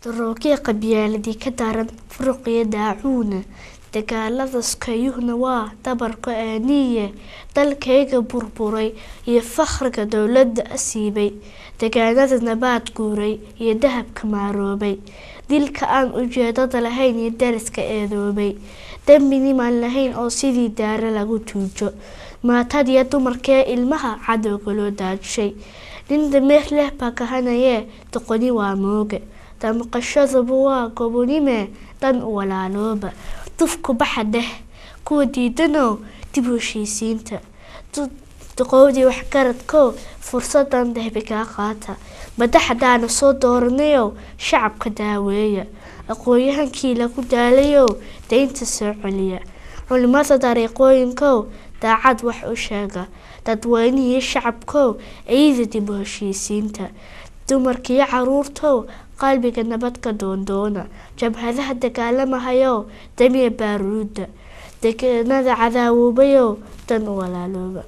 Daroogyo qabyaaladii ka daran furuqiyo daacuuna dagaalada skayuhna waa dabarka aaniye dalkayga burburay iyo fakhriga dowladda asiibay dagaalada nabaad guuray iyo dahabka maaroobay dilka aan ujeedada lahayn iyo dariska eedoobay dambi nimaan lahayn oo sidii daara lagu tuujo maatadiya dumarkee ilmaha cadowga loo daajishay nin dameer leh baa kahanayee doqoni waa mooge damqashaduba waa gobonime dan u walaalooba dufku baxa dheh kuwa diidanow dib u heshiisiinta duqowdii waxgaradkow fursadan dahbi kaa qaata madaxdaana soo dooranayow shacabka daaweeya aqoon-yahankii lagu daalayow daynta soo celiya culimada dariiqooyinkow daacad wax u sheega dadweynihii shacabkow ciida dib u heshiisiinta dumarkiiyo caruurtow qalbiga nabadka doondoona jabhadaha dagaalamahayow damiya baaruuda deegaanada cadaawobayow dan u walaalooba